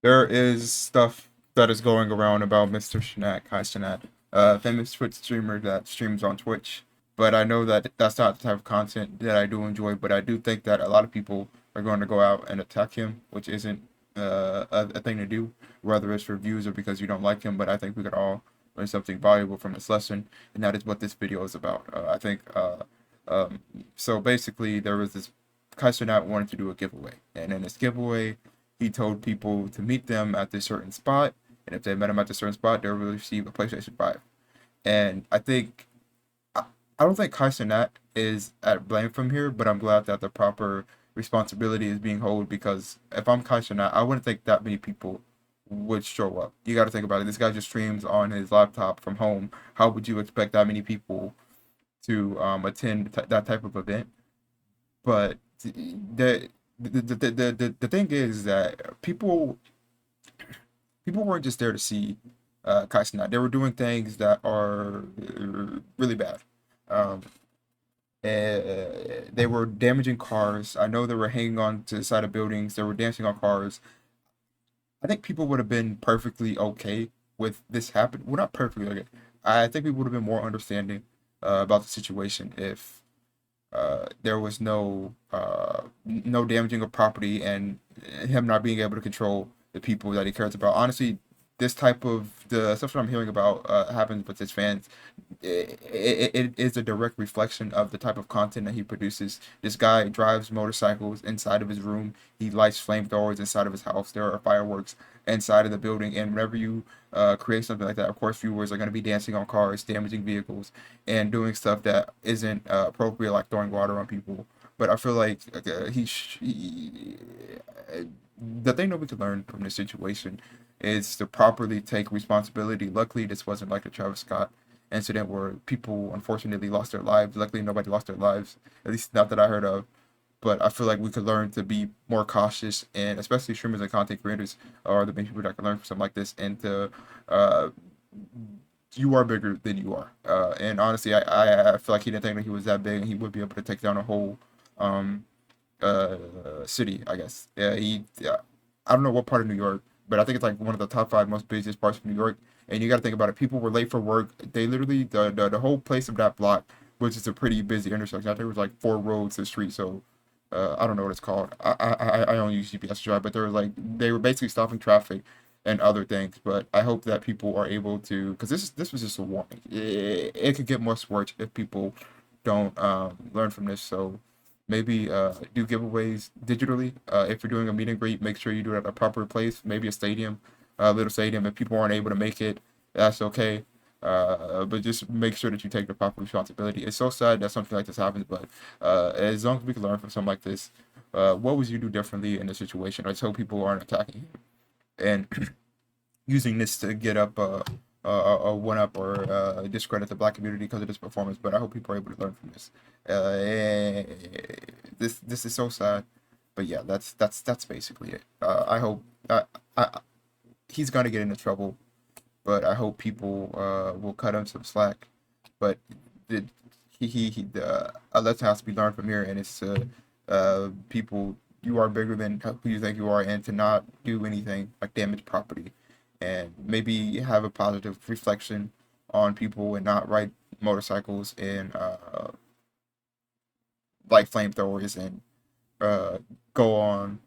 There is stuff that is going around about Mr. Cenat, Kai Cenat, famous Twitch streamer that streams on Twitch. But I know that that's not the type of content that I do enjoy. But I do think that a lot of people are going to go out and attack him, which isn't a thing to do, whether it's for views or because you don't like him. But I think we could all learn something valuable from this lesson, and that is what this video is about. I think um, so. Basically, there was this Kai Cenat wanted to do a giveaway, and in this giveaway he told people to meet them at this certain spot, and if they met him at this certain spot, they'll receive a PlayStation 5. And I don't think Kai Cenat is at blame from here, but I'm glad that the proper responsibility is being held because if I'm Kai Cenat, I wouldn't think that many people would show up. You got to think about it. This guy just streams on his laptop from home. How would you expect that many people to attend that type of event? But the thing is that people weren't just there to see Kai Cenat. They were doing things that are really bad. Um, they were damaging cars. I know they were hanging on to the side of buildings. They were dancing on cars. I think people would have been perfectly okay with this happening. Well, not perfectly okay. I think people would have been more understanding about the situation if there was no damaging of property and him not being able to control the people that he cares about. Honestly, this type of the stuff that I'm hearing about happens with his fans. It is a direct reflection of the type of content that he produces. This guy drives motorcycles inside of his room. He lights flamethrowers inside of his house. There are fireworks inside of the building. And whenever you create something like that, of course, viewers are going to be dancing on cars, damaging vehicles, and doing stuff that isn't appropriate, like throwing water on people. But I feel like the thing that we could learn from this situation is to properly take responsibility. Luckily, this wasn't like a Travis Scott incident where people unfortunately lost their lives. Luckily, nobody lost their lives, at least not that I heard of. But I feel like we could learn to be more cautious, and especially streamers and content creators are the main people that can learn from something like this. And to uh, you are bigger than you are. And honestly, I feel like he didn't think that he was that big, and he would be able to take down a whole um, uh, city. I guess. Yeah. I don't know what part of New York, but I think it's like one of the top five most busiest parts of New York. And you got to think about it. People were late for work. They literally the whole place of that block, which is a pretty busy intersection. I think it was like four roads to the street. So I don't know what it's called. I don't use GPS to drive, but there was like they were basically stopping traffic and other things. But I hope that people are able to, because this was just a warning. It could get much worse if people don't learn from this. So maybe do giveaways digitally. If you're doing a meet and greet, make sure you do it at a proper place, maybe a stadium, a little stadium. If people aren't able to make it, that's okay. But just make sure that you take the proper responsibility. It's so sad that something like this happens, but as long as we can learn from something like this, what would you do differently in this situation? I just hope people aren't attacking you and using this to get up a one up or discredit the black community because of this performance. But I hope people are able to learn from this. Uh, this is so sad. But yeah, that's basically it. I hope I he's gonna get into trouble, but I hope people will cut him some slack. But the, he the a lesson has to be learned from here, and it's people, you are bigger than who you think you are, and to not do anything like damage property, and maybe have a positive reflection on people and not ride motorcycles and like flamethrowers and uh, go on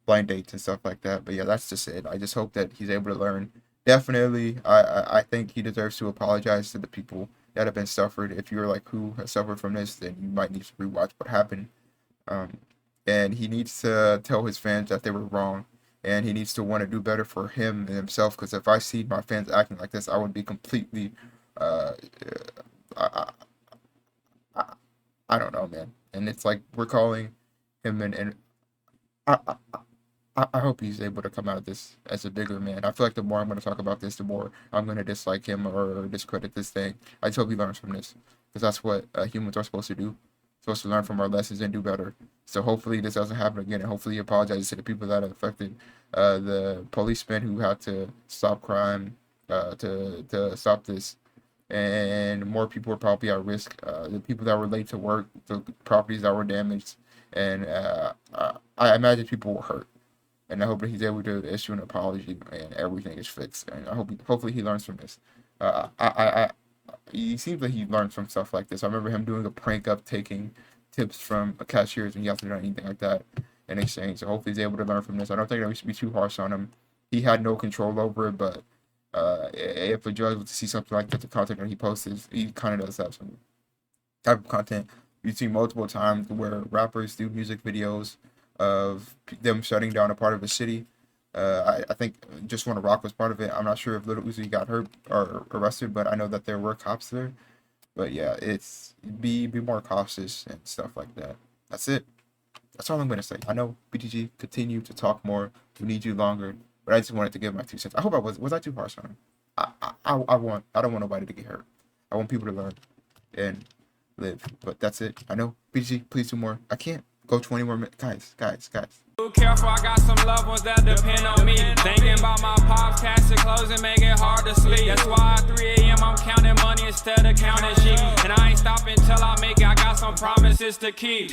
blind dates and stuff like that. But yeah, that's just it. I just hope that he's able to learn. Definitely, I think he deserves to apologize to the people that have been suffered. If you're like who has suffered from this, then you might need to rewatch what happened. Um, and he needs to tell his fans that they were wrong, and he needs to want to do better for him and himself. Because if I see my fans acting like this, I would be completely, uh, I, I, I don't know, man. And it's like we're calling him, and I, I hope he's able to come out of this as a bigger man. I feel like the more I'm going to talk about this, the more I'm going to dislike him or discredit this thing. I just hope he learns from this because that's what humans are supposed to do. Supposed to learn from our lessons and do better. So hopefully this doesn't happen again, and hopefully he apologizes to the people that are affected, the policemen who had to stop crime, to stop this, and more people are probably at risk. The people that were late to work, the properties that were damaged, and I imagine people were hurt. and I hope that he's able to issue an apology and everything is fixed. And hopefully he learns from this. He seems like he learns from stuff like this. I remember him doing a prank up, taking tips from cashiers, and he hasn't done anything like that in exchange. So hopefully he's able to learn from this. I don't think that we should be too harsh on him. He had no control over it, but if a judge was to see something like that, the content that he posts, he kind of does have some type of content. We've seen multiple times where rappers do music videos of them shutting down a part of the city. I think Just Wanna Rock was part of it. I'm not sure if Lil Uzi got hurt or arrested, but I know that there were cops there. But yeah, it's be more cautious and stuff like that. That's it. That's all I'm gonna say. I know BTG continue to talk more. We need you longer, but I just wanted to give my 2 cents. I hope I was I too harsh on him? I don't want nobody to get hurt. I want people to learn and live. But that's it. I know BTG, please do more. I can't go 20 more minutes, guys. Careful, I got some loved ones that depend on me. Thinking about my pops, cash and clothes and make it hard to sleep. That's why at 3 a.m. I'm counting money instead of counting sheep. And I ain't stopping till I make it. I got some promises to keep.